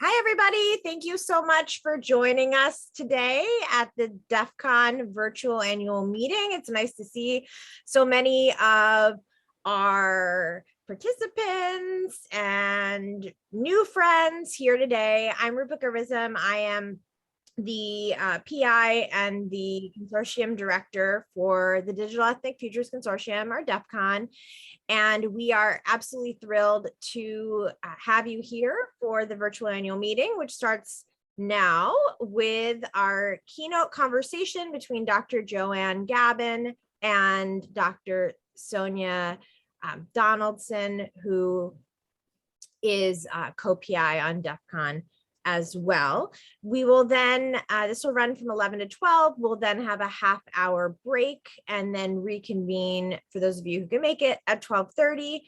Hi, everybody. Thank you so much for joining us today at the DEFCon Virtual Annual Meeting. It's nice to see so many of our participants and new friends here today. I'm Rupika Rizam. I am the PI and the consortium director for the Digital Ethnic Futures Consortium, or DEFCon. And we are absolutely thrilled to have you here for the virtual annual meeting, which starts now with our keynote conversation between Dr. Joanne Gabbin and Dr. Sonya Donaldson, who is co-PI on DEFCon as well. We will then, this will run from 11 to 12. We'll then have a half-hour break and then reconvene, for those of you who can make it, at 12:30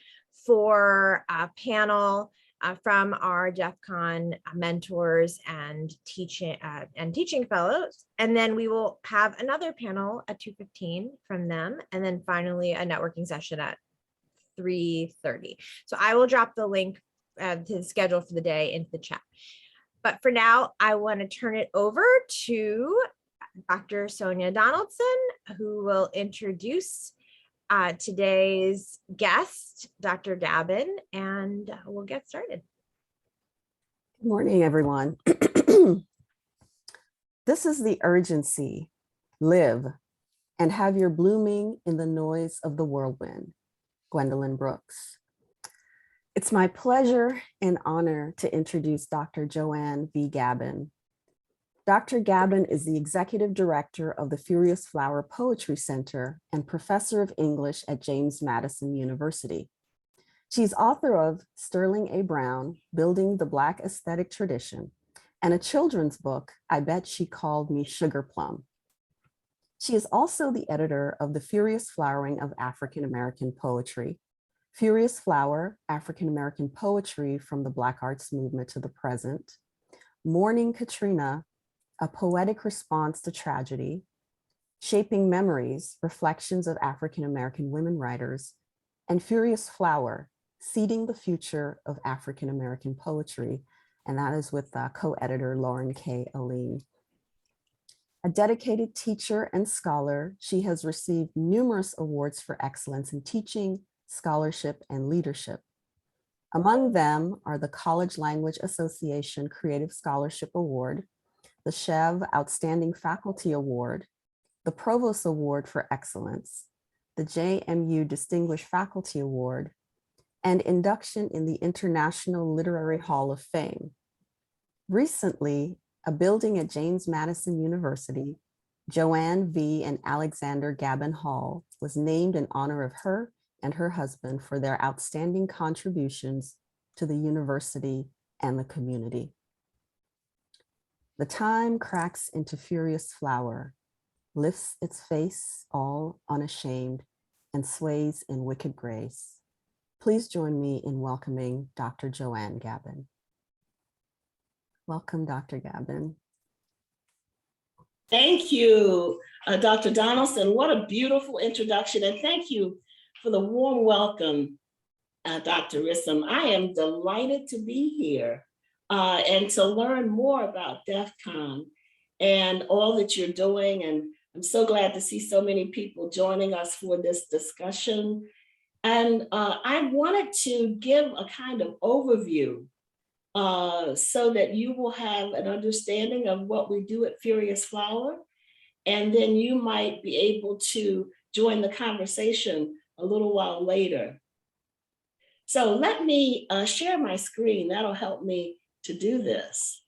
for a panel from our DEFCon mentors and teaching fellows. And then we will have another panel at 2:15 from them. And then finally a networking session at 3:30. So I will drop the link to the schedule for the day into the chat. But for now, I want to turn it over to Dr. Sonya Donaldson, who will introduce today's guest, Dr. Gabbin, and we'll get started. Good morning, everyone. This is the urgency. Live and have your blooming in the noise of the whirlwind. Gwendolyn Brooks. It's my pleasure and honor to introduce Dr. Joanne V. Gabbin. Dr. Gabbin is the executive director of the Furious Flower Poetry Center and professor of English at James Madison University. She's author of Sterling A. Brown, Building the Black Aesthetic Tradition, and a children's book, I Bet She Called Me Sugar Plum. She is also the editor of The Furious Flowering of African American Poetry, Furious Flower, African American Poetry from the Black Arts Movement to the Present, Mourning Katrina, A Poetic Response to Tragedy, Shaping Memories, Reflections of African American Women Writers, and Furious Flower, Seeding the Future of African American Poetry, and that is with co-editor Lauren K. Aline. A dedicated teacher and scholar, she has received numerous awards for excellence in teaching, scholarship, and leadership. Among them are the College Language Association Creative Scholarship Award, the Chev Outstanding Faculty Award, the Provost Award for Excellence, the JMU Distinguished Faculty Award, and induction in the International Literary Hall of Fame. Recently, a building at James Madison University, Joanne V. and Alexander Gabbin Hall, was named in honor of her and her husband for their outstanding contributions to the university and the community. The time cracks into furious flower, lifts its face all unashamed, and sways in wicked grace. Please join me in welcoming Dr. Joanne Gabbin. Welcome, Dr. Gabbin. Thank you, Dr. Donaldson. What a beautiful introduction, and thank you for the warm welcome, Dr. Rizam. I am delighted to be here and to learn more about DEFCon and all that you're doing. And I'm so glad to see so many people joining us for this discussion. And I wanted to give a kind of overview so that you will have an understanding of what we do at Furious Flower. And then you might be able to join the conversation a little while later. So let me share my screen. That'll help me to do this.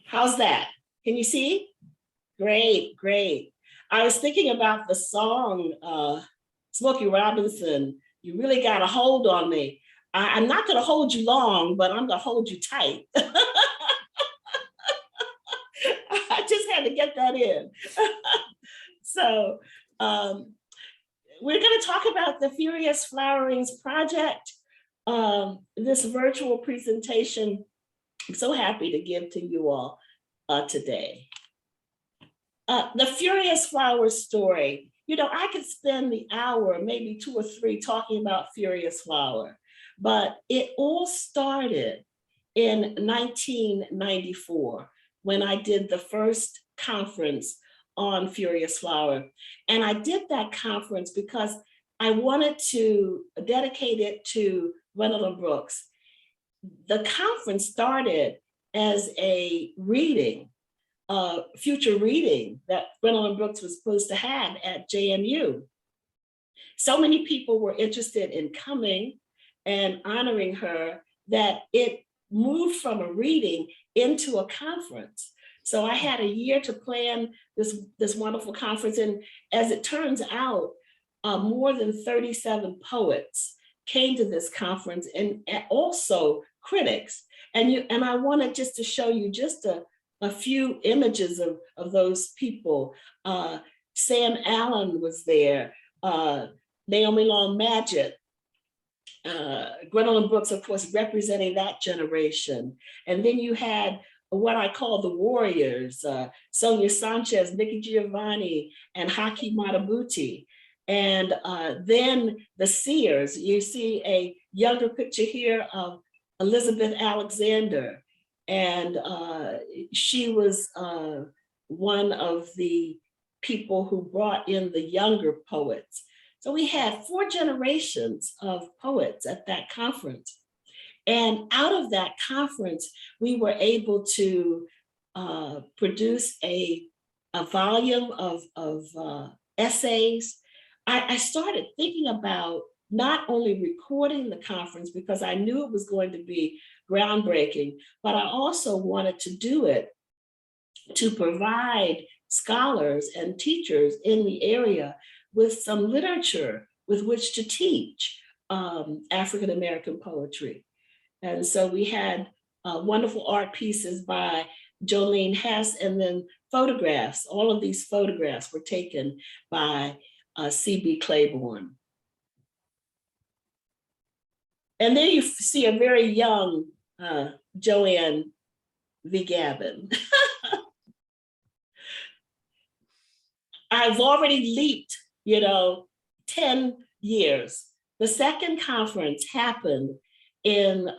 How's that? Can you see? Great, great. I was thinking about the song, Smokey Robinson, You Really Got a Hold on Me. I'm not gonna hold you long, but I'm gonna hold you tight. I just had to get that in. So we're gonna talk about the Furious Flowerings project. this virtual presentation I'm so happy to give to you all today. The Furious Flower story. You know, I could spend the hour, maybe 2 or 3, talking about Furious Flower, but it all started in 1994 when I did the first conference on Furious Flower. And I did that conference because I wanted to dedicate it to Gwendolyn Brooks. The conference started as a reading, future reading that Gwendolyn Brooks was supposed to have at JMU. So many people were interested in coming and honoring her that it moved from a reading into a conference. So I had a year to plan this wonderful conference. And as it turns out, more than 37 poets came to this conference, and also critics. And I wanted just to show you just a few images of those people. Sam Allen was there, Naomi Long Madgett, Gwendolyn Brooks, of course, representing that generation. And then you had what I call the warriors, Sonia Sanchez, Nikki Giovanni, and Haki Matabuti. And then the seers. You see a younger picture here of Elizabeth Alexander. And she was one of the people who brought in the younger poets. So we had 4 generations of poets at that conference. And out of that conference, we were able to produce a volume of essays. I started thinking about not only recording the conference because I knew it was going to be groundbreaking, but I also wanted to do it to provide scholars and teachers in the area with some literature with which to teach African-American poetry. And so we had wonderful art pieces by Jolene Hess, and then photographs. All of these photographs were taken by C.B. Claiborne. And there you see a very young Joanne V. Gabbin. I've already leaped, 10 years. The second conference happened in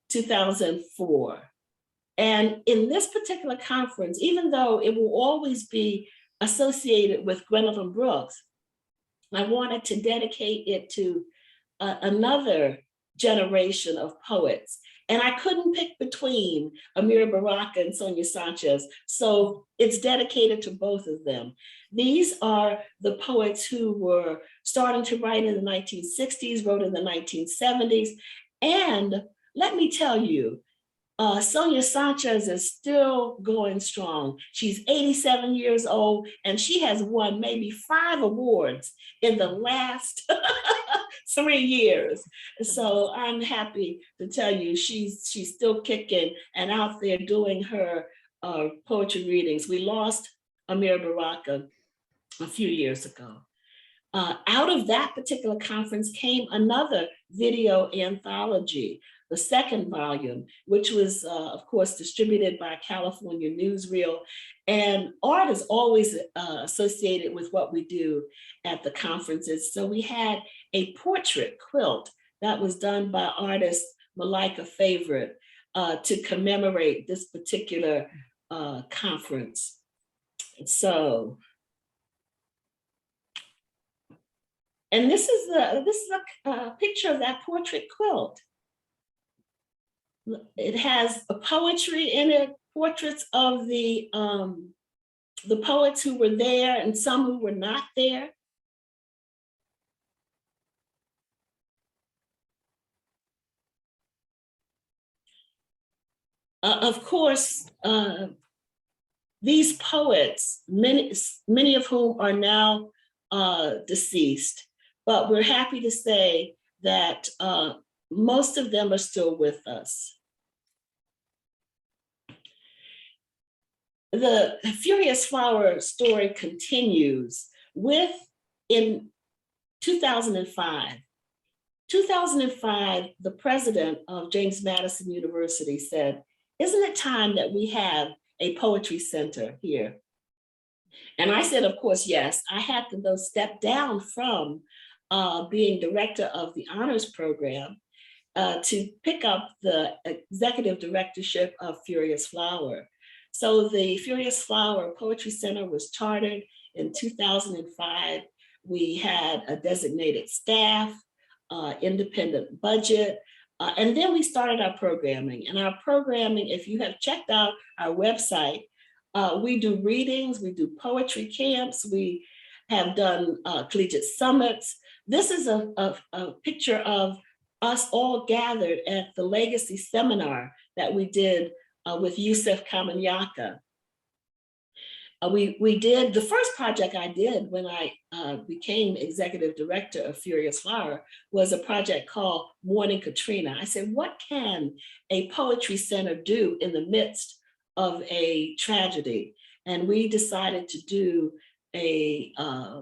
2004. And in this particular conference, even though it will always be associated with Gwendolyn Brooks, I wanted to dedicate it to another generation of poets. And I couldn't pick between Amiri Baraka and Sonia Sanchez, so it's dedicated to both of them. These are the poets who were starting to write in the 1960s, wrote in the 1970s. And let me tell you, Sonia Sanchez is still going strong. She's 87 years old, and she has won maybe 5 awards in the last 3 years. So I'm happy to tell you she's still kicking and out there doing her poetry readings. We lost Amiri Baraka a few years ago. Out of that particular conference came another video anthology, the second volume, which was, of course, distributed by California Newsreel. And art is always associated with what we do at the conferences. So we had a portrait quilt that was done by artist Malika Favorite to commemorate this particular conference. So, and this is a picture of that portrait quilt. It has a poetry in it, portraits of the poets who were there and some who were not there. Of course, these poets, many of whom are now deceased, but we're happy to say that most of them are still with us. The Furious Flower story continues with, in 2005, 2005, the president of James Madison University said, "Isn't it time that we have a poetry center here?" And I said, of course, yes. I had to though step down from being director of the honors program to pick up the executive directorship of Furious Flower. So the Furious Flower Poetry Center was chartered in 2005. We had a designated staff, independent budget, and then we started our programming. And our programming, if you have checked out our website, we do readings, we do poetry camps, we have done collegiate summits. This is a picture of us all gathered at the Legacy Seminar that we did with Yusef Kamanyaka. We did, the first project I did when I became executive director of Furious Flower was a project called Mourning Katrina. I said, what can a poetry center do in the midst of a tragedy? And we decided to do a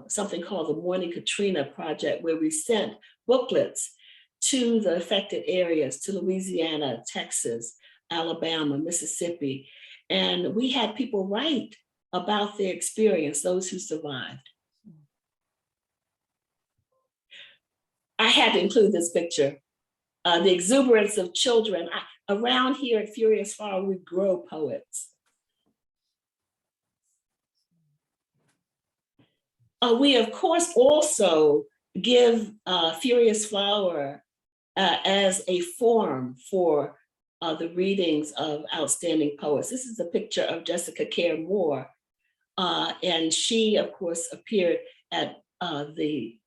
something called the Mourning Katrina project, where we sent booklets to the affected areas, to Louisiana, Texas, Alabama, Mississippi. And we had people write about their experience, those who survived. I had to include this picture. The exuberance of children. Around here at Furious Flower, we grow poets. We, of course, also give Furious Flower as a forum for the readings of outstanding poets. This is a picture of Jessica Care Moore, and she, of course, appeared at the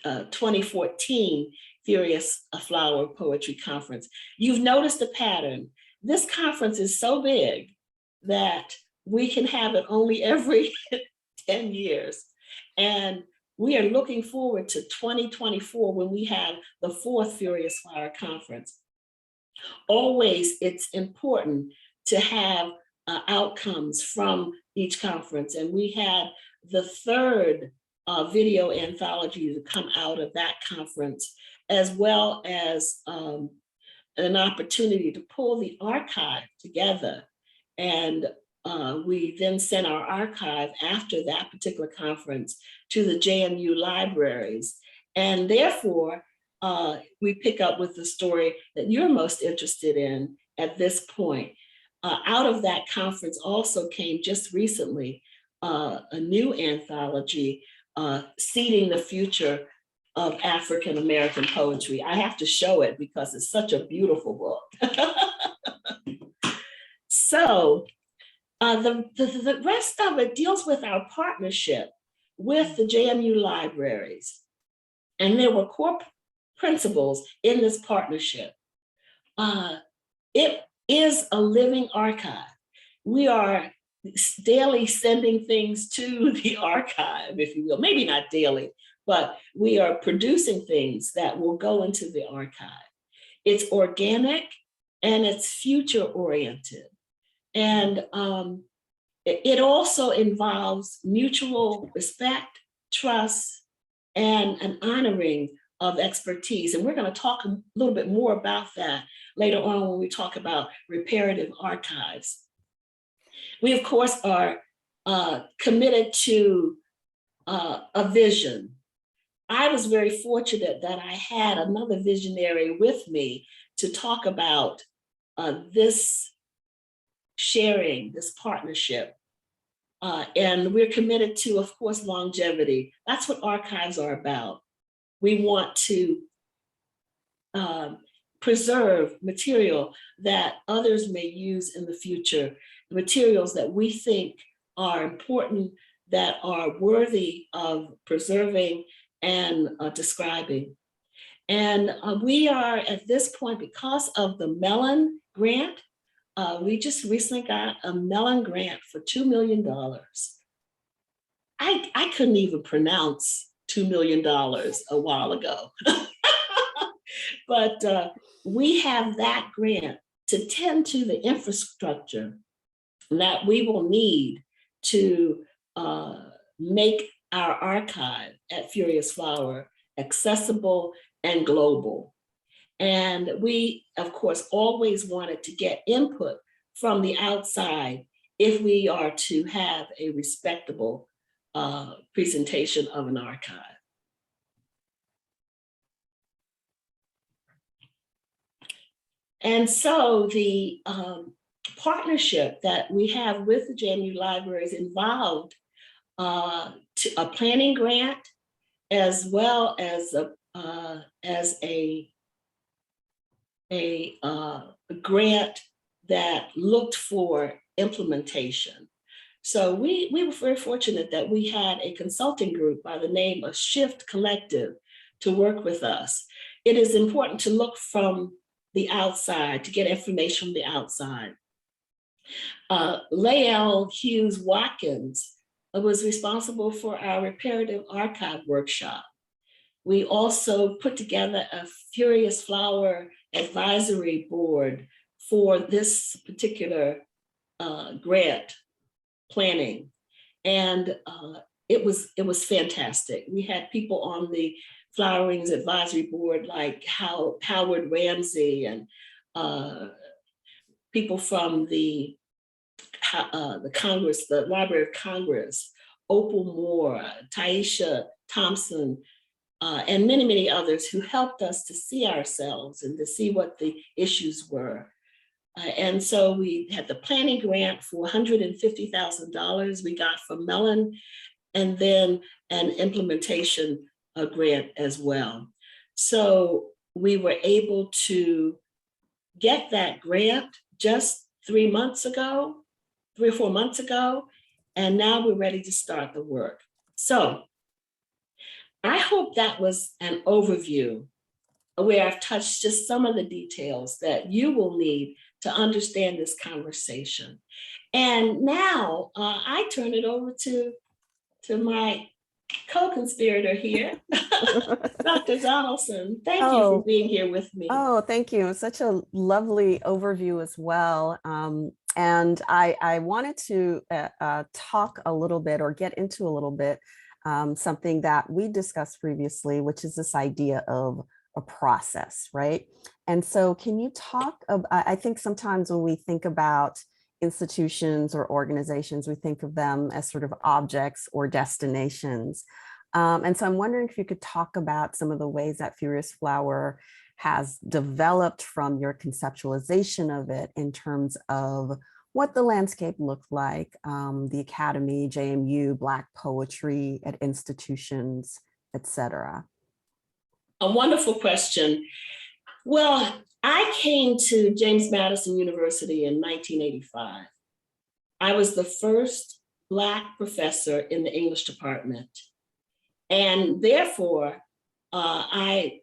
2014 Furious Flower Poetry Conference. You've noticed a pattern. This conference is so big that we can have it only every 10 years. And we are looking forward to 2024 when we have the 4th Furious Flower Conference. Always, it's important to have outcomes from each conference. And we had the 3rd video anthology to come out of that conference, as well as an opportunity to pull the archive together. And we then sent our archive after that particular conference to the JMU libraries. And therefore, we pick up with the story that you're most interested in at this point. Out of that conference also came just recently a new anthology, Seeding the Future of African American Poetry. I have to show it because it's such a beautiful book. So the rest of it deals with our partnership with the JMU libraries. And there were core principles in this partnership. It is a living archive. We are daily sending things to the archive, if you will. Maybe not daily, but we are producing things that will go into the archive. It's organic and it's future oriented. And it also involves mutual respect, trust, and an honoring of expertise. And we're going to talk a little bit more about that later on when we talk about reparative archives. We, of course, are committed to a vision. I was very fortunate that I had another visionary with me to talk about this sharing, this partnership. And we're committed to, of course, longevity. That's what archives are about. We want to preserve material that others may use in the future, materials that we think are important, that are worthy of preserving and describing. And we are at this point, because of the Mellon grant, we just recently got a Mellon grant for $2 million. I couldn't even pronounce $2 million a while ago. But we have that grant to tend to the infrastructure that we will need to make our archive at Furious Flower accessible and global. And we, of course, always wanted to get input from the outside if we are to have a respectable presentation of an archive. And so the partnership that we have with the JMU libraries involved a planning grant, as well as a grant that looked for implementation. So we were very fortunate that we had a consulting group by the name of Shift Collective to work with us. It is important to look from the outside, to get information from the outside. Lael Hughes Watkins was responsible for our Reparative Archive workshop. We also put together a Furious Flower advisory board for this particular grant planning. And it was fantastic. We had people on the Flowerings Advisory Board like Howard Ramsey and people from the Congress, the Library of Congress, Opal Moore, Taisha Thompson, and many, many others who helped us to see ourselves and to see what the issues were. And so we had the planning grant for $150,000 we got from Mellon, and then an implementation grant as well. So we were able to get that grant just 3 months ago, 3 or 4 months ago, and now we're ready to start the work. So I hope that was an overview where I've touched just some of the details that you will need to understand this conversation. And now I turn it over to my co-conspirator here, Dr. Donaldson. Thank you for being here with me. Oh, thank you. Such a lovely overview as well. And I wanted to talk a little bit or get into a little bit something that we discussed previously, which is this idea of a process, right? And so can you talk about, I think sometimes when we think about institutions or organizations, we think of them as sort of objects or destinations. And so I'm wondering if you could talk about some of the ways that Furious Flower has developed from your conceptualization of it in terms of what the landscape looked like, the Academy, JMU, Black poetry at institutions, et cetera. A wonderful question. Well, I came to James Madison University in 1985. I was the first Black professor in the English department. And therefore, I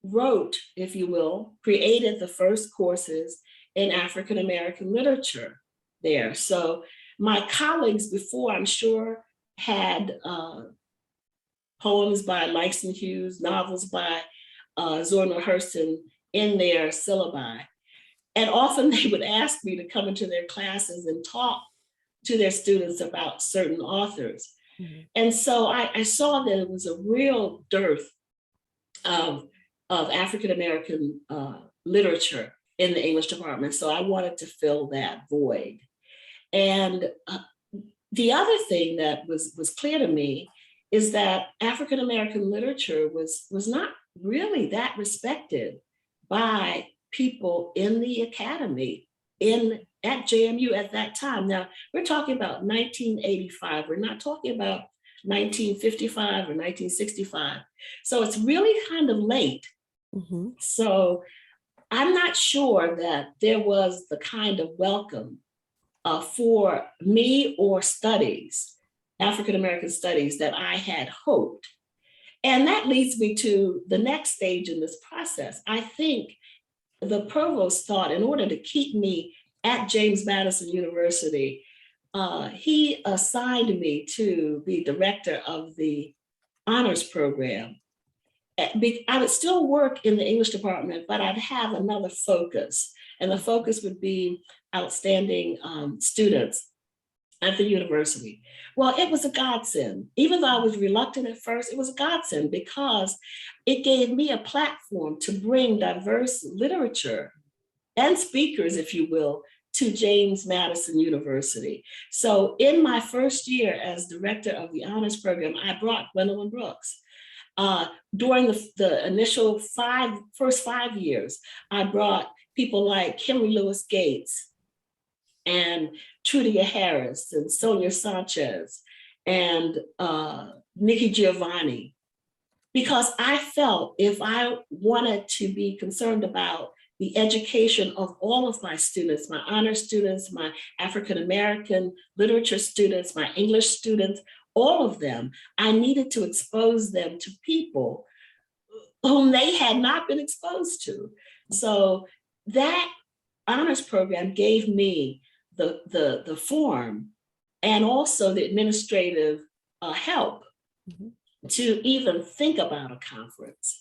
wrote, if you will, created the first courses in African-American literature there. So my colleagues before, I'm sure, had poems by Langston Hughes, novels by Zora Neale Hurston in their syllabi. And often they would ask me to come into their classes and talk to their students about certain authors. Mm-hmm. And so I saw that it was a real dearth of African-American literature in the English department. So I wanted to fill that void. And the other thing that was clear to me is that African-American literature was not really that respected by people in the academy at JMU at that time. Now, we're talking about 1985. We're not talking about 1955 or 1965. So it's really kind of late. Mm-hmm. So I'm not sure that there was the kind of welcome for me or studies, African-American studies, that I had hoped. And that leads me to the next stage in this process. I think the provost thought in order to keep me at James Madison University, he assigned me to be director of the honors program. I would still work in the English department, but I'd have another focus. And the focus would be outstanding students at the university. Well, it was a godsend. Even though I was reluctant at first, it was a godsend because it gave me a platform to bring diverse literature and speakers, if you will, to James Madison University. So in my first year as director of the honors program, I brought Gwendolyn Brooks. During the initial first 5 years, I brought people like Henry Louis Gates and Trudia Harris and Sonia Sanchez and Nikki Giovanni, because I felt if I wanted to be concerned about the education of all of my students, my honor students, my African-American literature students, my English students, all of them, I needed to expose them to people whom they had not been exposed to. So that honors program gave me the form and also the administrative help to even think about a conference.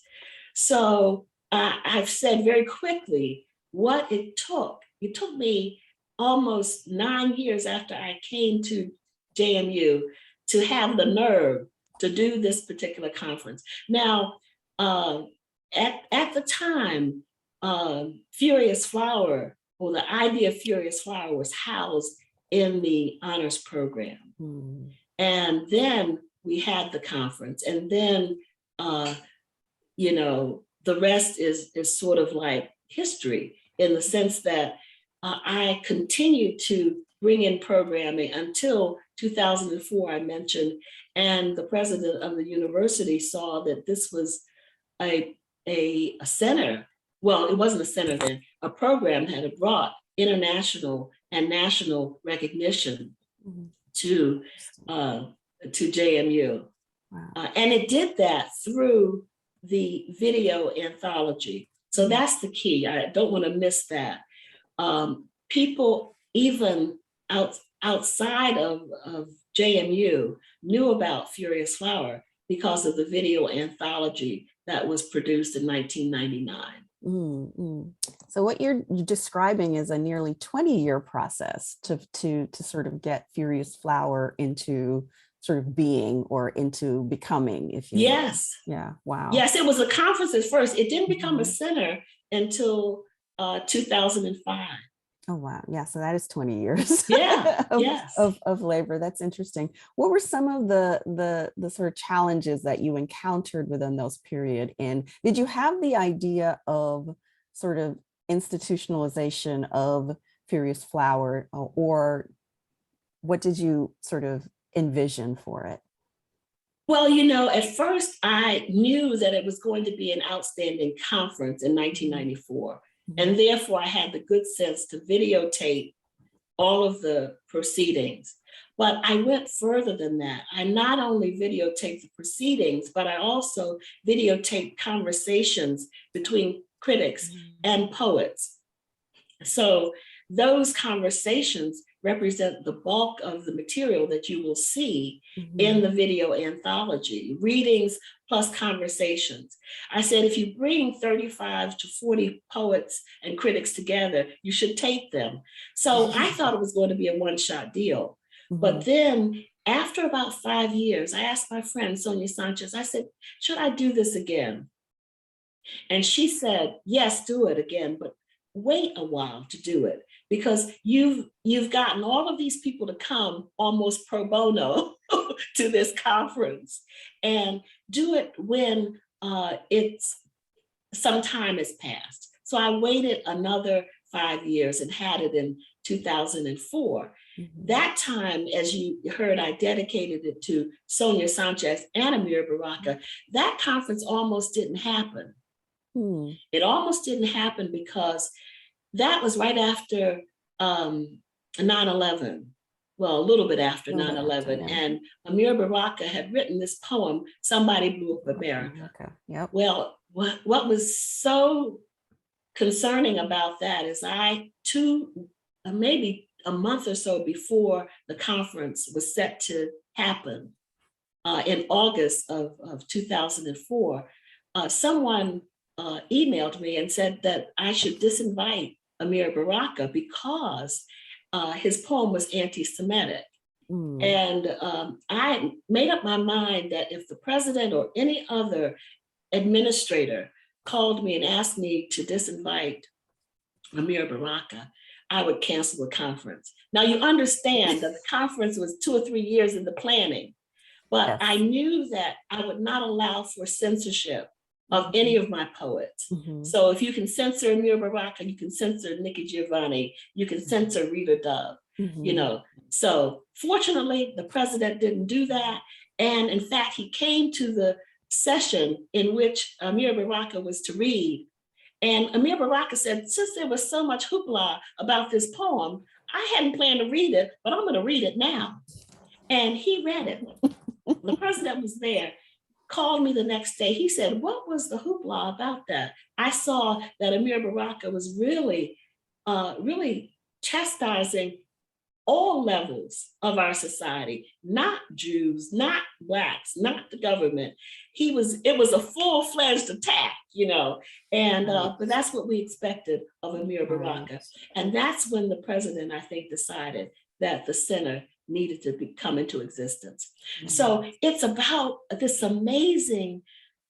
So I've said very quickly what it took. It took me almost 9 years after I came to JMU to have the nerve to do this particular conference. Now, at the time, Furious Flower, or the idea of Furious Flower, was housed in the honors program. And then we had the conference, and then, you know, the rest is sort of like history in the sense that I continued to bring in programming until 2004, I mentioned, and the president of the university saw that this was a center. Well, it wasn't a center then, a program that had brought international and national recognition to JMU. Wow. And it did that through the video anthology. So that's the key. I don't want to miss that. People even outside of JMU knew about Furious Flower because of the video anthology that was produced in 1999. So what you're describing is a nearly 20-year process to sort of get Furious Flower into sort of being or into becoming, if you Yes. will. Yeah. Wow. Yes, it was a conference at first. It didn't become a center until 2005. Oh, wow. Yeah. So that is 20 years Yeah. of labor. That's interesting. What were some of the sort of challenges that you encountered within those period? And did you have the idea of sort of institutionalization of Furious Flower, or what did you sort of envision for it? Well, you know, at first I knew that it was going to be an outstanding conference in 1994. And therefore I had the good sense to videotape all of the proceedings. But I went further than that. I not only videotaped the proceedings, but I also videotaped conversations between critics and poets. So those conversations represent the bulk of the material that you will see in the video anthology, readings plus conversations. I said, if you bring 35 to 40 poets and critics together, you should tape them. So I thought it was going to be a one-shot deal. But then after about 5 years, I asked my friend, Sonia Sanchez, I said, should I do this again? And she said, yes, do it again, but wait a while to do it, because you've gotten all of these people to come almost pro bono to this conference, and do it when it's some time has passed. So I waited another 5 years and had it in 2004. That time, as you heard, I dedicated it to Sonia Sanchez and Amir Baraka. That conference almost didn't happen. It almost didn't happen because that was right after 9/11. Well, a little bit after 9/11. And Amir Baraka had written this poem, Somebody Blew Up America. Yep. Well, what was so concerning about that is maybe a month or so before the conference was set to happen, in August of 2004, someone emailed me and said that I should disinvite Amir Baraka because his poem was anti-Semitic. And I made up my mind that if the president or any other administrator called me and asked me to disinvite Amir Baraka, I would cancel the conference. Now you understand that the conference was 2 or 3 years in the planning, but Yes. I knew that I would not allow for censorship of any of my poets. So if you can censor Amir Baraka, you can censor Nikki Giovanni, you can censor Rita Dove, you know. So fortunately, the president didn't do that. And in fact, he came to the session in which Amir Baraka was to read. And Amir Baraka said, since there was so much hoopla about this poem, I hadn't planned to read it, but I'm going to read it now. And he read it. The president was there, called me the next day. He said, what was the hoopla about that? I saw that Amir Baraka was really, really chastising all levels of our society, not Jews, not Blacks, not the government. It was a full-fledged attack, you know, and but that's what we expected of Amir Baraka. And that's when the president, I think, decided that the center needed to come into existence. So it's about this amazing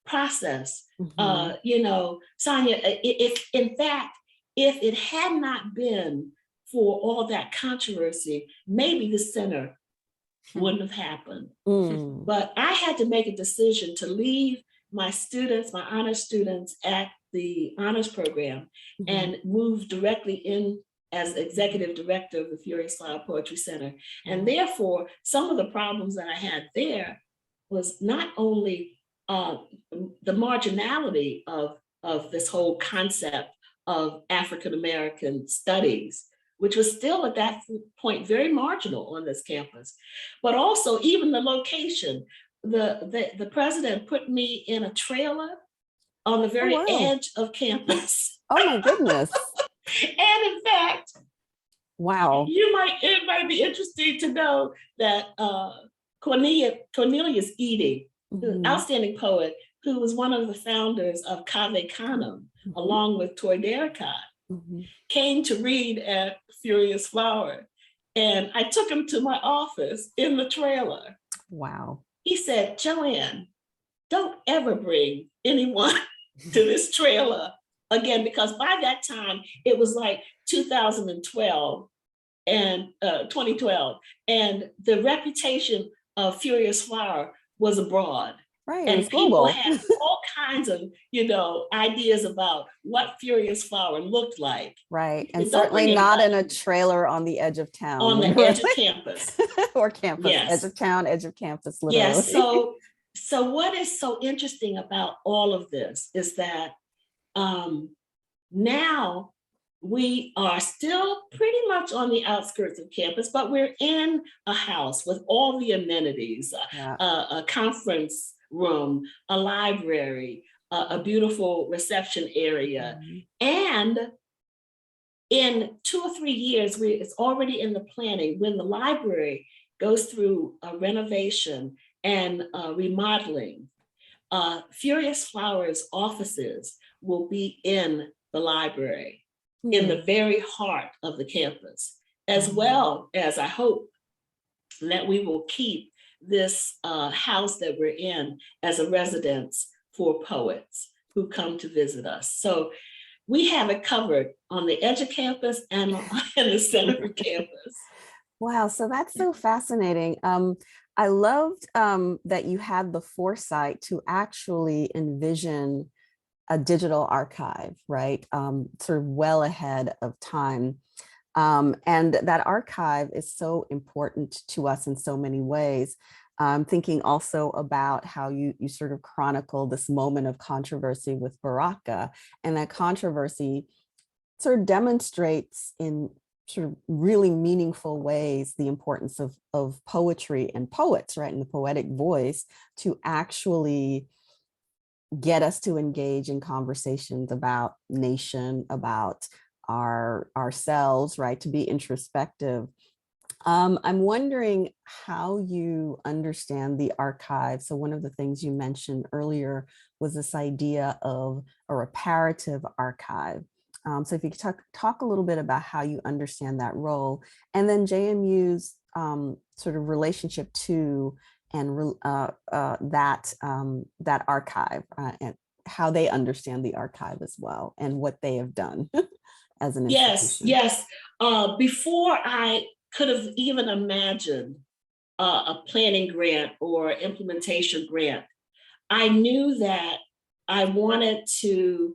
process. You know, Sonya, if in fact, if it had not been for all that controversy, maybe the center wouldn't have happened. But I had to make a decision to leave my students, my honors students at the honors program and move directly in as executive director of the Furious Flower Poetry Center. And therefore, some of the problems that I had there was not only the marginality of this whole concept of African-American studies, which was still at that point very marginal on this campus, but also even the location. The president put me in a trailer on the very edge of campus. Oh my goodness. And in fact, wow, it might be interesting to know that Cornelius Eady, an outstanding poet, who was one of the founders of Cave Canem, along with Toy Derricott, came to read at Furious Flower. And I took him to my office in the trailer. Wow. He said, Joanne, don't ever bring anyone to this trailer again, because by that time it was like 2012 and 2012, and the reputation of Furious Flower was abroad. Right, and people had all kinds of, you know, ideas about what Furious Flower looked like. Right, and certainly not in a trailer on the edge of town. On the edge of campus. Or campus, edge of town, edge of campus, literally. Yes, so what is so interesting about all of this is that now we are still pretty much on the outskirts of campus, but we're in a house with all the amenities, a conference room, a library, a beautiful reception area. And in 2 or 3 years, it's already in the planning when the library goes through a renovation and remodeling. Furious Flowers offices will be in the library, in the very heart of the campus, as well as I hope that we will keep this house that we're in as a residence for poets who come to visit us. So we have it covered on the edge of campus and in the center of campus. Wow, so that's so fascinating. I loved that you had the foresight to actually envision a digital archive, right? Sort of well ahead of time. And that archive is so important to us in so many ways. Thinking also about how you sort of chronicle this moment of controversy with Baraka, and that controversy sort of demonstrates in sort of really meaningful ways the importance of poetry and poets, right? And the poetic voice to actually get us to engage in conversations about nation, about ourselves, right? To be introspective. I'm wondering how you understand the archive. So one of the things you mentioned earlier was this idea of a reparative archive. So if you could talk a little bit about how you understand that role, and then JMU's sort of relationship to and that archive and how they understand the archive as well and what they have done as an Yes, institution. yes. Before I could have even imagined a planning grant or implementation grant, I knew that I wanted to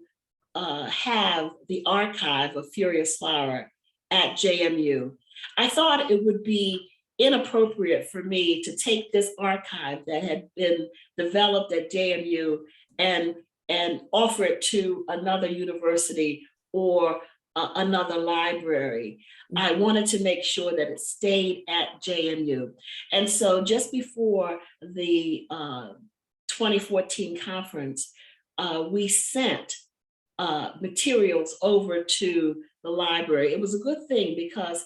have the archive of Furious Flower at JMU. I thought it would be inappropriate for me to take this archive that had been developed at JMU and offer it to another university or another library. I wanted to make sure that it stayed at JMU. And so just before the 2014 conference, we sent materials over to the library. It was a good thing because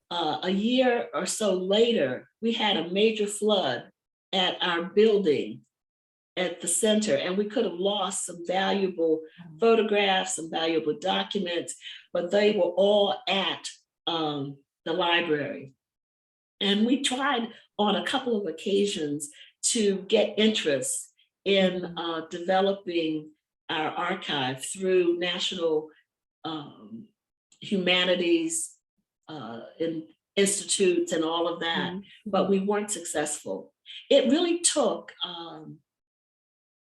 a year or so later, we had a major flood at our building at the center, and we could have lost some valuable photographs, some valuable documents, but they were all at the library. And we tried on a couple of occasions to get interest in developing our archive through national humanities institutes and all of that, but we weren't successful. It really took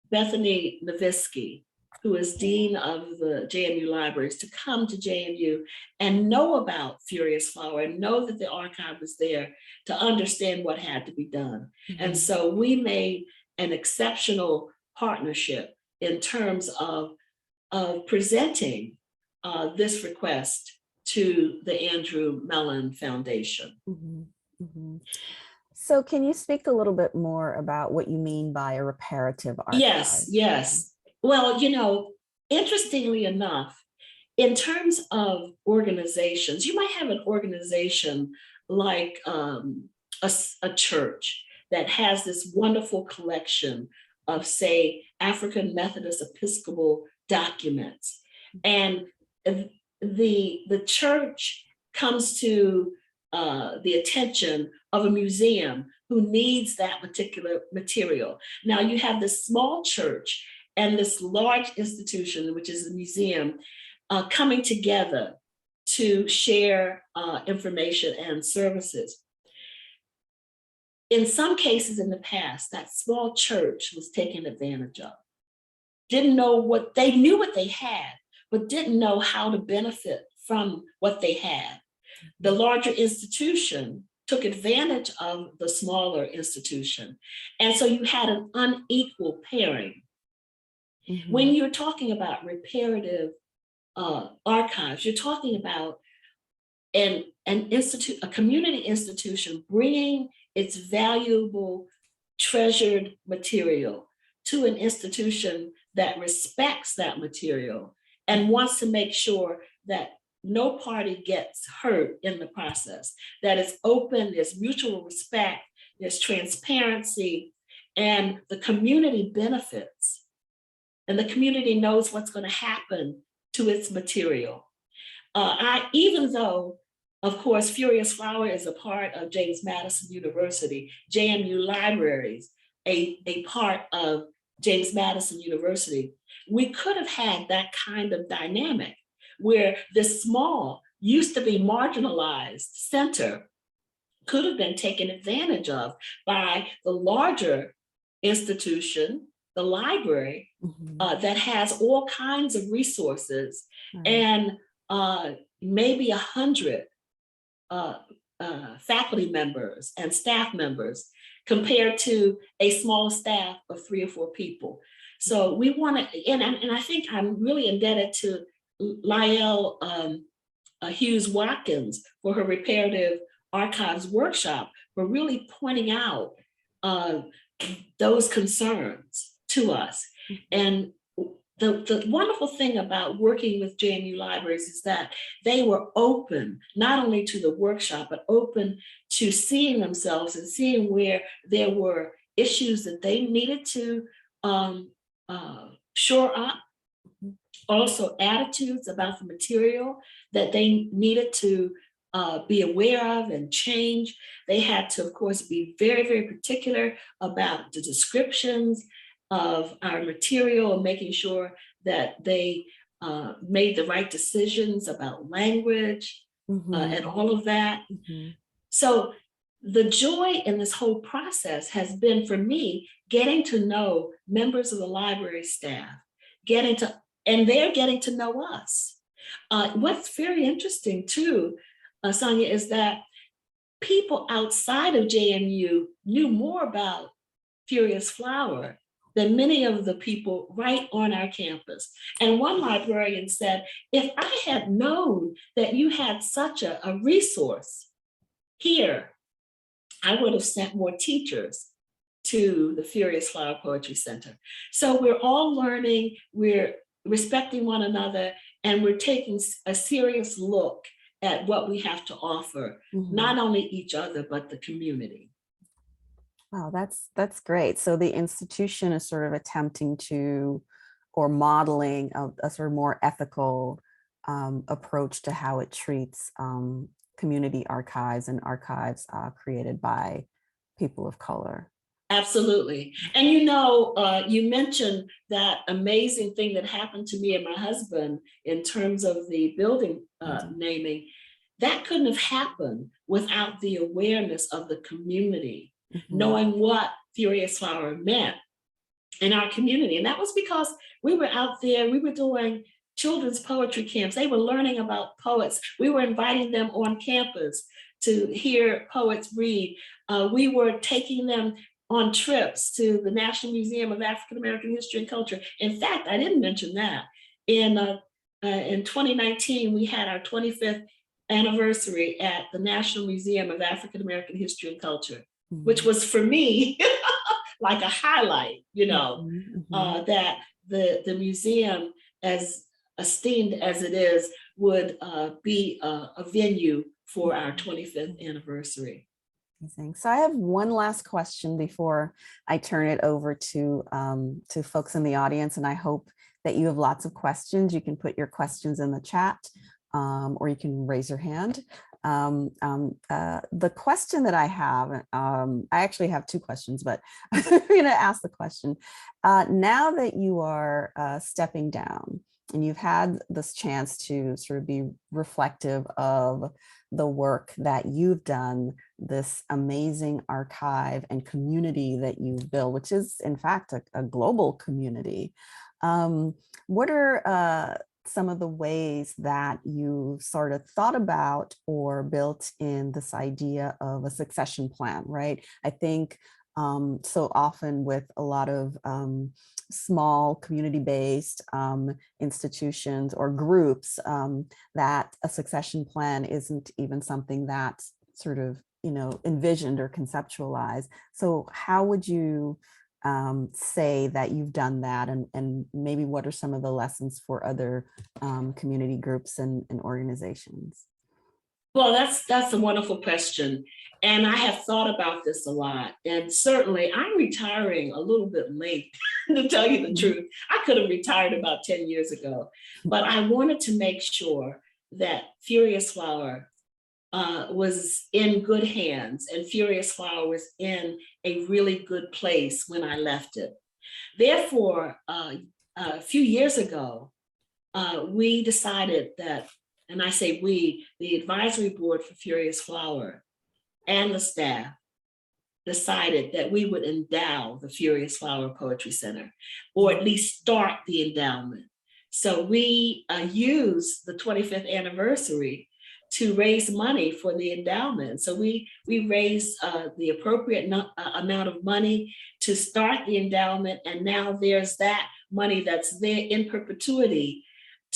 Bethany Novisky, who is Dean of the JMU Libraries, to come to JMU and know about Furious Flower and know that the archive was there to understand what had to be done. And so we made an exceptional partnership in terms of presenting this request to the Andrew Mellon Foundation. So can you speak a little bit more about what you mean by a reparative archive? Yes. Well, you know, interestingly enough, in terms of organizations, you might have an organization like a church that has this wonderful collection of, say, African Methodist Episcopal documents. And the church comes to the attention of a museum who needs that particular material. Now you have this small church and this large institution, which is a museum, coming together to share information and services. In some cases in the past, that small church was taken advantage of. Didn't know what, they knew what they had, but didn't know how to benefit from what they had. The larger institution took advantage of the smaller institution. And so you had an unequal pairing. When you're talking about reparative archives, you're talking about an institute, a community institution bringing its valuable, treasured material to an institution that respects that material and wants to make sure that no party gets hurt in the process, that it's open, there's mutual respect, there's transparency, and the community benefits. And the community knows what's going to happen to its material. Even though, of course, Furious Flower is a part of James Madison University, JMU Libraries, a part of James Madison University, we could have had that kind of dynamic where this small, used to be marginalized center could have been taken advantage of by the larger institution, the library, that has all kinds of resources and maybe 100 faculty members and staff members compared to a small staff of 3 or 4 people. So we want to, and I think I'm really indebted to Lyell Hughes Watkins for her Reparative Archives workshop, for really pointing out those concerns to us. And the wonderful thing about working with JMU Libraries is that they were open, not only to the workshop, but open to seeing themselves and seeing where there were issues that they needed to shore up. Also attitudes about the material that they needed to be aware of and change. They had to, of course, be very, very particular about the descriptions of our material and making sure that they made the right decisions about language and all of that. So the joy in this whole process has been, for me, getting to know members of the library staff, and they're getting to know us. What's very interesting too, Sonya, is that people outside of JMU knew more about Furious Flower than many of the people right on our campus. And one librarian said, if I had known that you had such a resource here, I would have sent more teachers to the Furious Flower Poetry Center. So we're all learning, we're respecting one another, and we're taking a serious look at what we have to offer, not only each other, but the community. Wow, that's great. So the institution is sort of attempting to, or modeling a sort of more ethical approach to how it treats community archives and archives created by people of color. Absolutely. And you mentioned that amazing thing that happened to me and my husband in terms of the building naming. That couldn't have happened without the awareness of the community, knowing what Furious Flower meant in our community. And that was because we were out there, we were doing children's poetry camps. They were learning about poets. We were inviting them on campus to hear poets read. We were taking them on trips to the National Museum of African American History and Culture. In fact, I didn't mention that. In 2019, we had our 25th anniversary at the National Museum of African American History and Culture, which was for me like a highlight, that the museum, as esteemed as it is, would be a venue for our 25th anniversary. Amazing. So I have one last question before I turn it over to folks in the audience, and I hope that you have lots of questions. You can put your questions in the chat, or you can raise your hand. The question that I have, I actually have two questions, but I'm going to ask the question. Now that you are stepping down and you've had this chance to sort of be reflective of the work that you've done, this amazing archive and community that you've built, which is in fact a global community. What are some of the ways that you sort of thought about or built in this idea of a succession plan, right? I think so often with a lot of small community-based institutions or groups, that a succession plan isn't even something that's sort of, envisioned or conceptualized. So how would you say that you've done that, and maybe what are some of the lessons for other community groups and organizations? Well, that's a wonderful question. And I have thought about this a lot. And certainly I'm retiring a little bit late, to tell you the truth. I could have retired about 10 years ago, but I wanted to make sure that Furious Flower was in good hands, and Furious Flower was in a really good place when I left it. Therefore, a few years ago, we decided that, and I say we, the advisory board for Furious Flower and the staff decided that we would endow the Furious Flower Poetry Center, or at least start the endowment. So we used the 25th anniversary to raise money for the endowment. So we raised the appropriate amount of money to start the endowment, and now there's that money that's there in perpetuity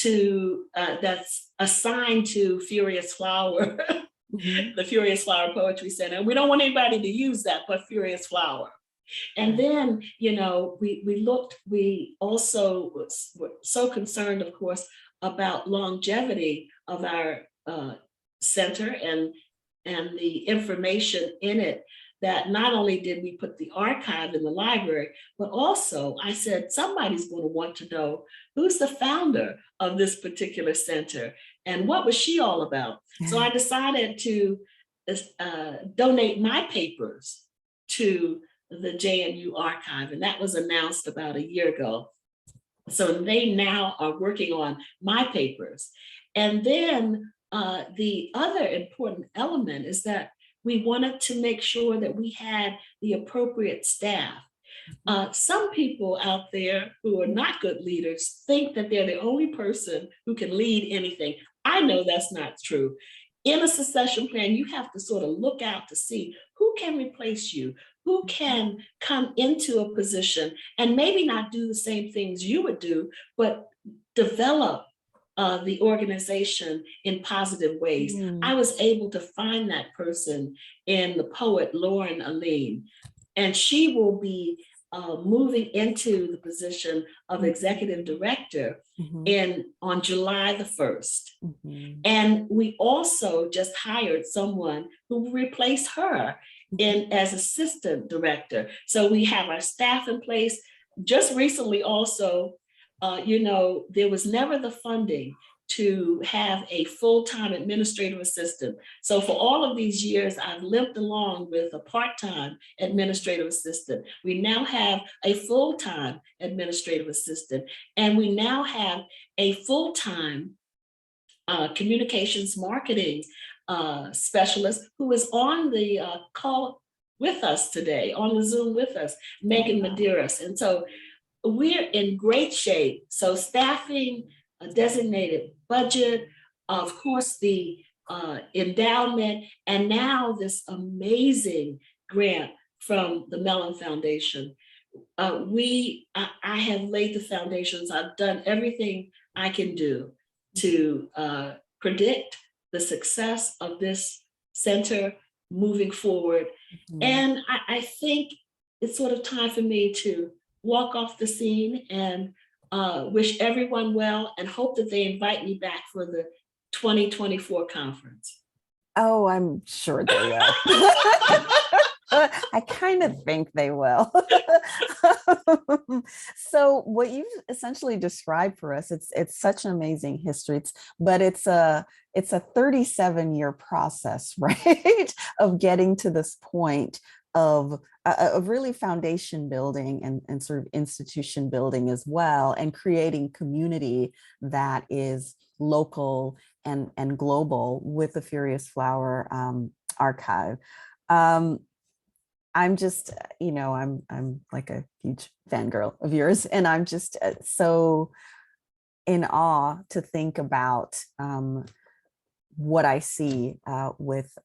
that's assigned to Furious Flower, the Furious Flower Poetry Center. And we don't want anybody to use that but Furious Flower. And then, we also were so concerned, of course, about longevity of our center and the information in it, that not only did we put the archive in the library, but also I said, somebody's going to want to know who's the founder of this particular center. And what was she all about? So I decided to donate my papers to the JNU archive, and that was announced about a year ago. So they now are working on my papers. And then the other important element is that we wanted to make sure that we had the appropriate staff. Some people out there who are not good leaders think that they're the only person who can lead anything. I know that's not true. In a succession plan, you have to sort of look out to see who can replace you, who can come into a position and maybe not do the same things you would do, but develop the organization in positive ways. I was able to find that person in the poet Lauren Aline, and she will be moving into the position of executive director on July the 1st. And we also just hired someone who will replace her as assistant director. So we have our staff in place. Just recently also, there was never the funding to have a full-time administrative assistant. So for all of these years, I've limped along with a part-time administrative assistant. We now have a full-time administrative assistant, and we now have a full-time communications marketing specialist who is on the call with us today, on the Zoom with us, Megan Medeiros. And so we're in great shape. So staffing, a designated budget, of course, the endowment, and now this amazing grant from the Mellon Foundation. I have laid the foundations. I've done everything I can do to predict the success of this center moving forward. And I think it's sort of time for me to walk off the scene and wish everyone well and hope that they invite me back for the 2024 conference. Oh, I'm sure they will. I kind of think they will. So what you've essentially described for us, it's such an amazing history, but it's a 37-year process, right? Of getting to this point of really foundation building and sort of institution building as well, and creating community that is local and global with the Furious Flower archive. I'm just, I'm like a huge fangirl of yours, and I'm just so in awe to think about what I see with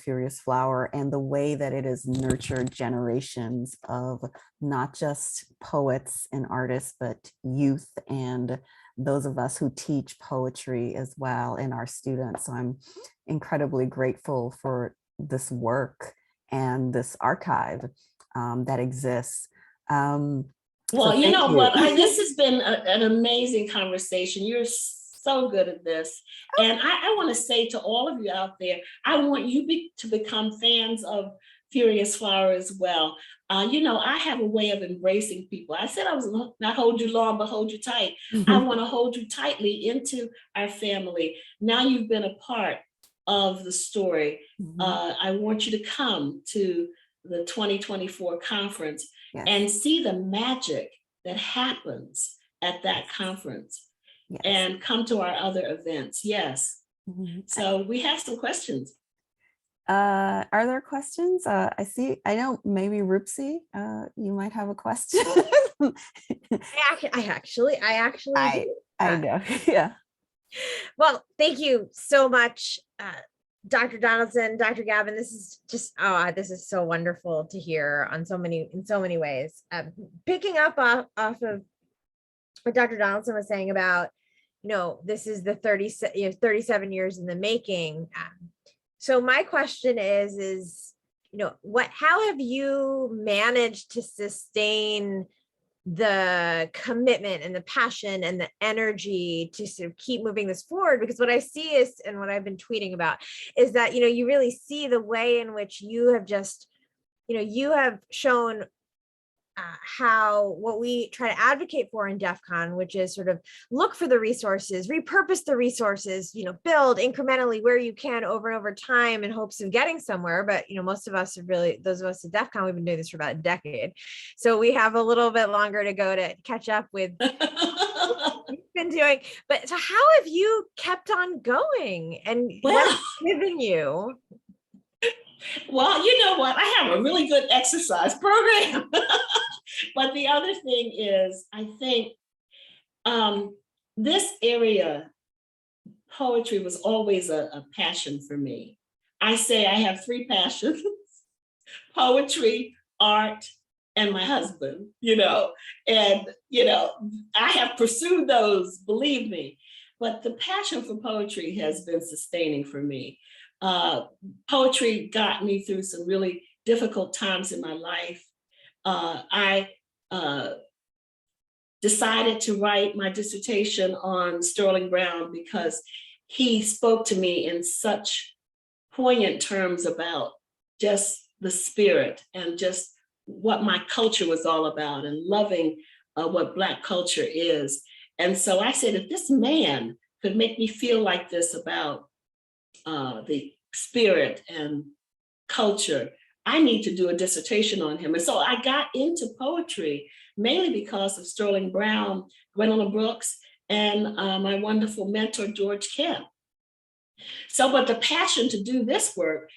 Furious Flower and the way that it has nurtured generations of not just poets and artists, but youth and those of us who teach poetry as well, and our students. So I'm incredibly grateful for this work and this archive that exists. Well, you know what? This has been an amazing conversation. You're so good at this. And I want to say to all of you out there, I want you to become fans of Furious Flower as well. I have a way of embracing people. I said I was not hold you long, but hold you tight. I want to hold you tightly into our family. Now you've been a part of the story. I want you to come to the 2024 conference and see the magic that happens at that conference, and come to our other events. So we have some questions. Are there questions? I know maybe Rupsi, you might have a question. I actually do. I know. Yeah. Well, thank you so much, Dr. Donaldson, Dr. Gabbin. This is just, this is so wonderful to hear in so many ways. Picking up off of what Dr. Donaldson was saying about, this is the 37 years in the making. So my question is, how have you managed to sustain the commitment and the passion and the energy to sort of keep moving this forward? Because what I see is, and what I've been tweeting about, is that, you really see the way in which you have just, you have shown how what we try to advocate for in DEFCon, which is sort of look for the resources, repurpose the resources, build incrementally where you can over and over time in hopes of getting somewhere. But, most of us have really, those of us at DEFCon, we've been doing this for about a decade. So we have a little bit longer to go to catch up with what you've been doing. But so how have you kept on going, and what's given you? Well, you know what? I have a really good exercise program. But the other thing is, I think this area, poetry, was always a passion for me. I say I have three passions: poetry, art, and my husband, and, I have pursued those, believe me. But the passion for poetry has been sustaining for me. Poetry got me through some really difficult times in my life. I decided to write my dissertation on Sterling Brown because he spoke to me in such poignant terms about just the spirit and just what my culture was all about, and loving what Black culture is. And so I said, if this man could make me feel like this about the spirit and culture, I need to do a dissertation on him. And so I got into poetry mainly because of Sterling Brown, Gwendolyn Brooks, and my wonderful mentor, George Kemp. But the passion to do this work,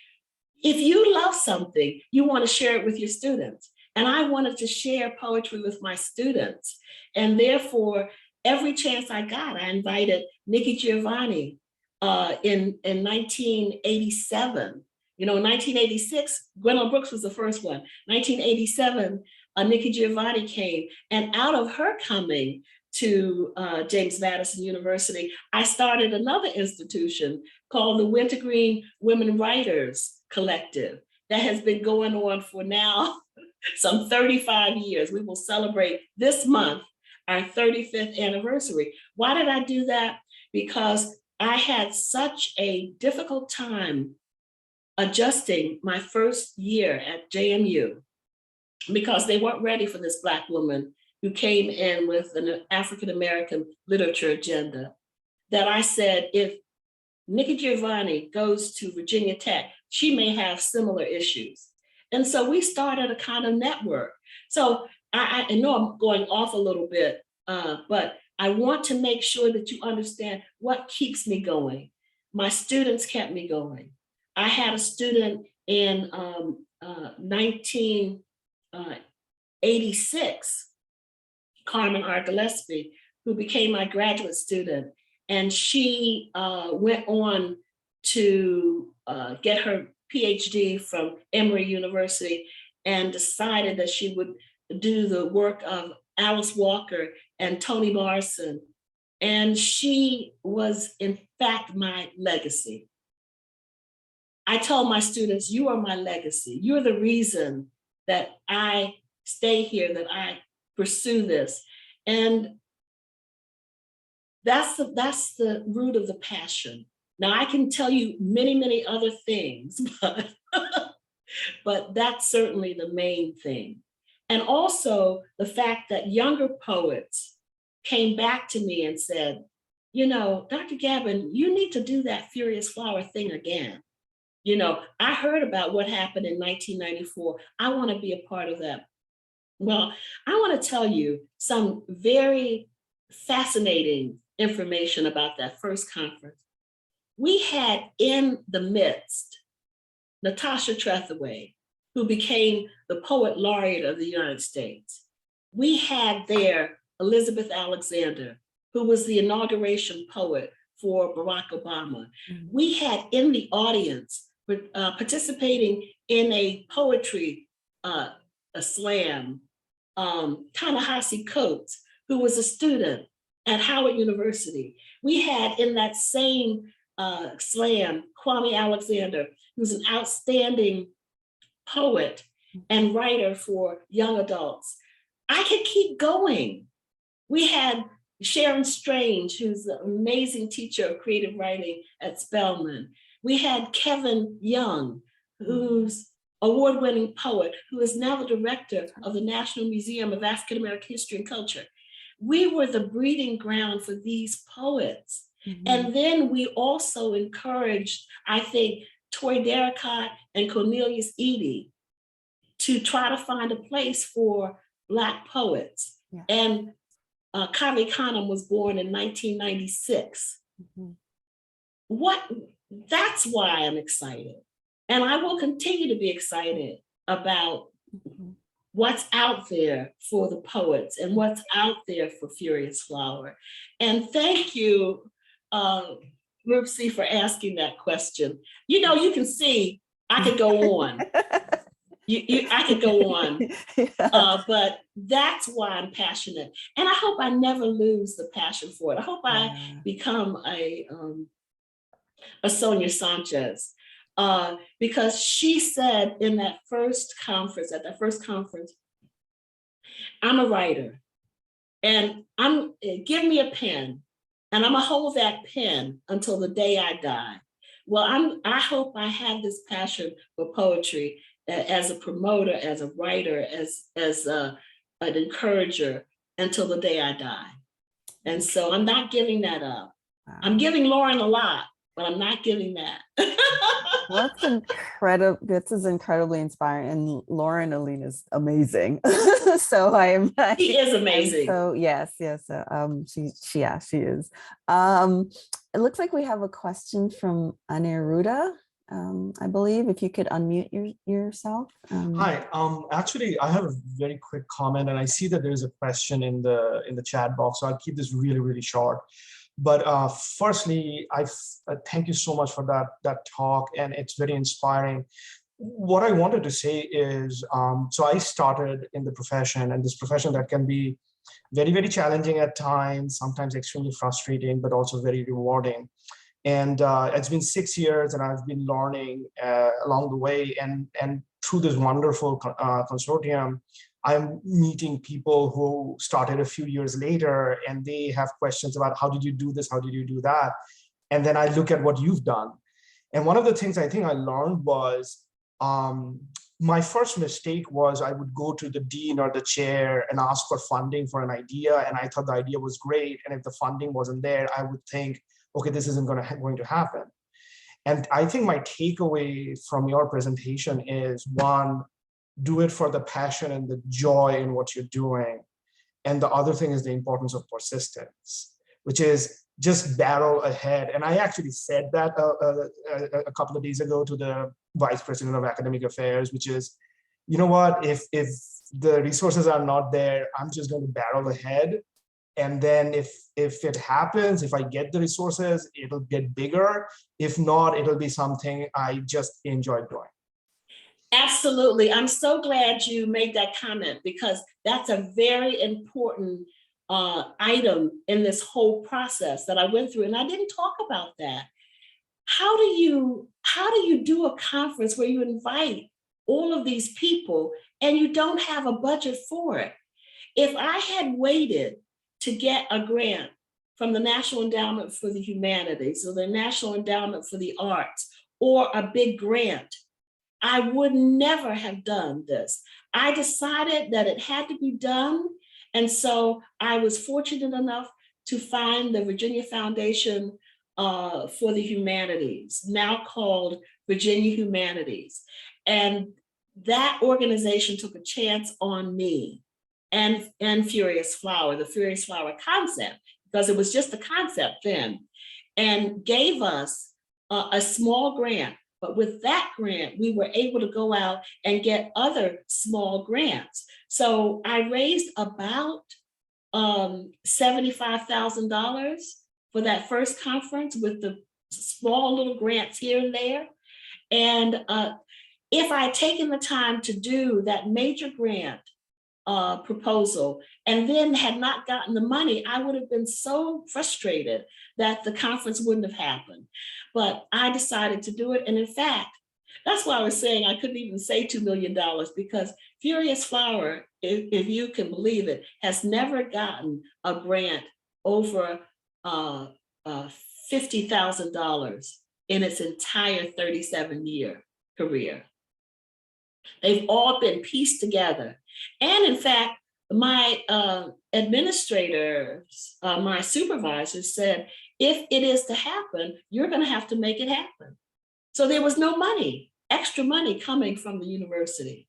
if you love something, you want to share it with your students. And I wanted to share poetry with my students. And therefore, every chance I got, I invited Nikki Giovanni in 1987. In 1986, Gwendolyn Brooks was the first one. 1987, Nikki Giovanni came. And out of her coming to James Madison University, I started another institution called the Wintergreen Women Writers Collective that has been going on for now some 35 years. We will celebrate this month our 35th anniversary. Why did I do that? Because I had such a difficult time adjusting my first year at JMU because they weren't ready for this Black woman who came in with an African-American literature agenda, that I said, if Nikki Giovanni goes to Virginia Tech, she may have similar issues. And so we started a kind of network. So I know I'm going off a little bit, but I want to make sure that you understand what keeps me going. My students kept me going. I had a student in 1986, Carmen R. Gillespie, who became my graduate student. And she went on to get her PhD from Emory University and decided that she would do the work of Alice Walker and Toni Morrison. And she was, in fact, my legacy. I told my students, you are my legacy. You're the reason that I stay here, that I pursue this. And that's the root of the passion. Now, I can tell you many, many other things, but that's certainly the main thing. And also the fact that younger poets came back to me and said, Dr. Gabbin, you need to do that Furious Flower thing again. I heard about what happened in 1994. I want to be a part of that. Well, I want to tell you some very fascinating information about that first conference. We had in the midst Natasha Trethewey, who became the Poet Laureate of the United States. We had there Elizabeth Alexander, who was the inauguration poet for Barack Obama. Mm-hmm. We had in the audience participating in a poetry a slam, Ta-Nehisi Coates, who was a student at Howard University. We had in that same slam, Kwame Alexander, who's an outstanding poet and writer for young adults. I could keep going. We had Sharon Strange, who's an amazing teacher of creative writing at Spelman. We had Kevin Young, who's award-winning poet who is now the director of the National Museum of African American History and Culture. We were the breeding ground for these poets. And then we also encouraged, I think, Toy Darracott and Cornelius Eady to try to find a place for Black poets. Yeah. And Kali Khanum was born in 1996. That's why I'm excited. And I will continue to be excited about what's out there for the poets and what's out there for Furious Flower. And thank you, Rupsi, for asking that question. You know, you can see I could go on. I could go on, but that's why I'm passionate. And I hope I never lose the passion for it. I hope I become a Sonya Sanchez, because she said in that first conference, I'm a writer and give me a pen and I'm gonna hold that pen until the day I die. Well, I hope I have this passion for poetry as a promoter, as a writer, as an encourager until the day I die. And so I'm not giving that up. Wow. I'm giving Lauren a lot, but I'm not giving that. That's incredible. This is incredibly inspiring. And Lauren Aline is amazing. So He is amazing. So yes. She is. It looks like we have a question from Aniruddha. I believe if you could unmute yourself. Hi, actually I have a very quick comment and I see that there's a question in the chat box, so I'll keep this really, really short. But firstly, I thank you so much for that talk, and it's very inspiring. What I wanted to say is, so I started in the profession, and this profession that can be very, very challenging at times, sometimes extremely frustrating, but also very rewarding. And it's been 6 years, and I've been learning along the way. And through this wonderful consortium, I'm meeting people who started a few years later, and they have questions about how did you do this? How did you do that? And then I look at what you've done. And one of the things I think I learned was my first mistake was I would go to the dean or the chair and ask for funding for an idea. And I thought the idea was great. And if the funding wasn't there, I would think, okay, this isn't going to happen. And I think my takeaway from your presentation is, one, do it for the passion and the joy in what you're doing. And the other thing is the importance of persistence, which is just barrel ahead. And I actually said that a couple of days ago to the Vice President of Academic Affairs, which is, you know what, if the resources are not there, I'm just going to barrel ahead. And then if it happens, if I get the resources, it'll get bigger. If not, it'll be something I just enjoy doing. Absolutely. I'm so glad you made that comment, because that's a very important item in this whole process that I went through. And I didn't talk about that. How do you do a conference where you invite all of these people and you don't have a budget for it? If I had waited to get a grant from the National Endowment for the Humanities or the National Endowment for the Arts, or a big grant, I would never have done this. I decided that it had to be done. And so I was fortunate enough to find the Virginia Foundation for the Humanities, now called Virginia Humanities. And that organization took a chance on me and Furious Flower, the Furious Flower concept, because it was just a concept then, and gave us a small grant. But with that grant, we were able to go out and get other small grants. So I raised about $75,000 for that first conference with the small little grants here and there. And if I had taken the time to do that major grant proposal and then had not gotten the money, I would have been so frustrated that the conference wouldn't have happened. But I decided to do it. And in fact, that's why I was saying I couldn't even say $2 million, because Furious Flower, if you can believe it, has never gotten a grant over $50,000 in its entire 37-year career. They've all been pieced together. And in fact, my administrators, my supervisors said, if it is to happen, you're going to have to make it happen. So there was no money, extra money coming from the university.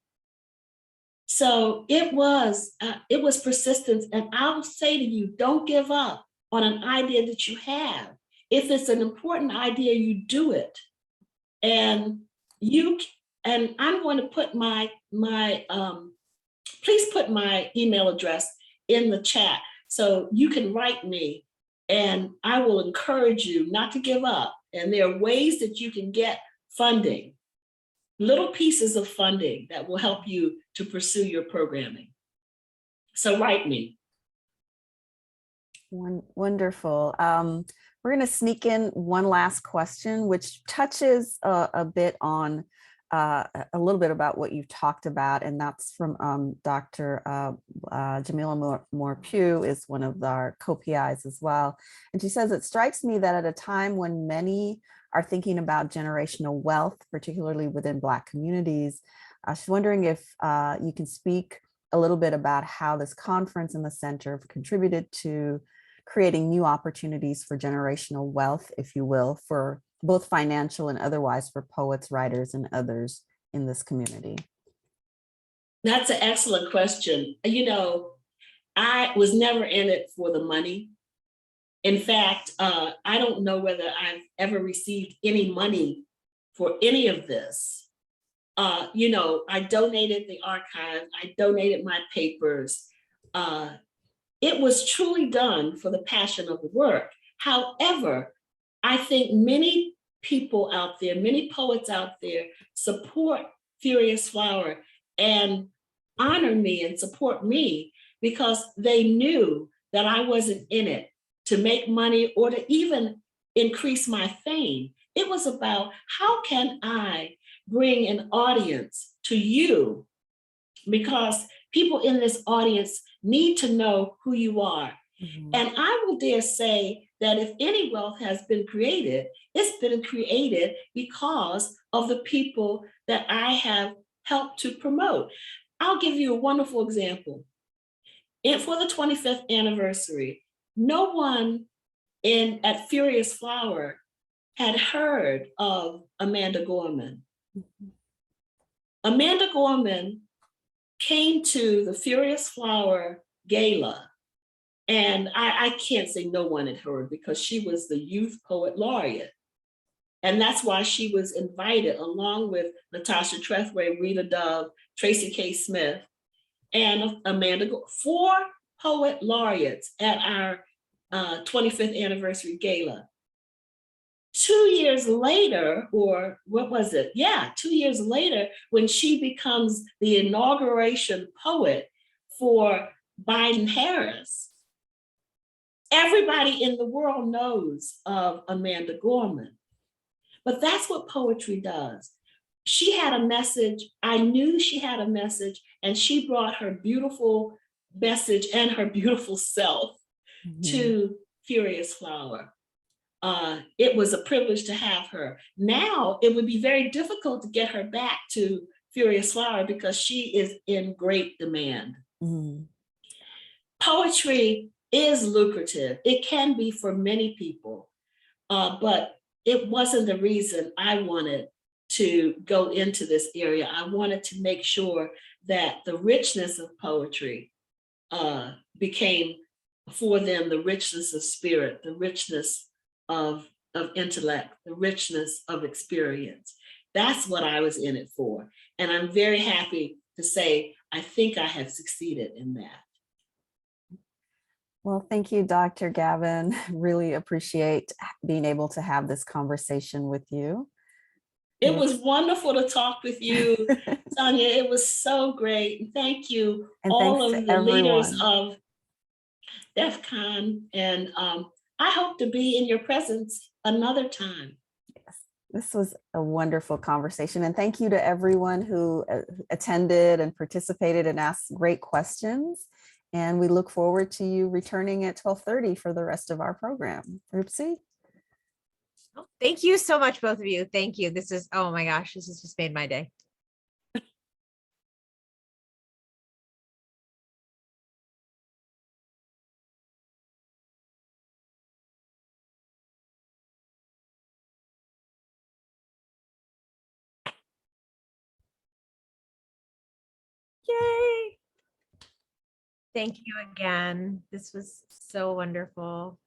So it was persistence. And I'll say to you, don't give up on an idea that you have. If it's an important idea, you do it. And I'm going to put please put my email address in the chat so you can write me, and I will encourage you not to give up. And there are ways that you can get funding, little pieces of funding that will help you to pursue your programming. So write me. Wonderful. We're going to sneak in one last question, which touches a bit on a little bit about what you've talked about, and that's from Dr. Jamila Moore-Pugh, is one of our co-PIs as well. And she says, it strikes me that at a time when many are thinking about generational wealth, particularly within Black communities, she's wondering if you can speak a little bit about how this conference and the center have contributed to creating new opportunities for generational wealth, if you will, for both financial and otherwise for poets, writers, and others in this community. That's an excellent question. You know, I was never in it for the money. In fact, I don't know whether I've ever received any money for any of this. You know, I donated the archive, I donated my papers. It was truly done for the passion of the work. However, I think many people out there, many poets out there support Furious Flower and honor me and support me because they knew that I wasn't in it to make money or to even increase my fame. It was about, how can I bring an audience to you? Because people in this audience need to know who you are. Mm-hmm. And I will dare say that if any wealth has been created, it's been created because of the people that I have helped to promote. I'll give you a wonderful example. For the 25th anniversary, no one at Furious Flower had heard of Amanda Gorman. Mm-hmm. Amanda Gorman came to the Furious Flower Gala, and I can't say no one had heard because she was the Youth Poet Laureate. And that's why she was invited along with Natasha Trethway, Rita Dove, Tracy K. Smith, and Amanda, 4 poet laureates at our 25th anniversary gala. 2 years later, or what was it? Yeah, 2 years later, when she becomes the inauguration poet for Biden-Harris, everybody in the world knows of Amanda Gorman. But that's what poetry does. She had a message. I knew she had a message, and she brought her beautiful message and her beautiful self to Furious Flower. It was a privilege to have her. Now it would be very difficult to get her back to Furious Flower because she is in great demand. Mm-hmm. Poetry is lucrative. It can be for many people, but it wasn't the reason I wanted to go into this area. I wanted to make sure that the richness of poetry became for them the richness of spirit, the richness of intellect, the richness of experience. That's what I was in it for. And I'm very happy to say, I think I have succeeded in that. Well, thank you, Dr. Gabbin. Really appreciate being able to have this conversation with you. It was wonderful to talk with you, Sonya. It was so great. Thank you, and all of the leaders of DEFCon. And I hope to be in your presence another time. Yes, this was a wonderful conversation. And thank you to everyone who attended and participated and asked great questions. And we look forward to you returning at 12:30 for the rest of our program. Oopsie. Thank you so much, both of you. Thank you. This is, oh my gosh, this has just made my day. Yay. Thank you again. This was so wonderful.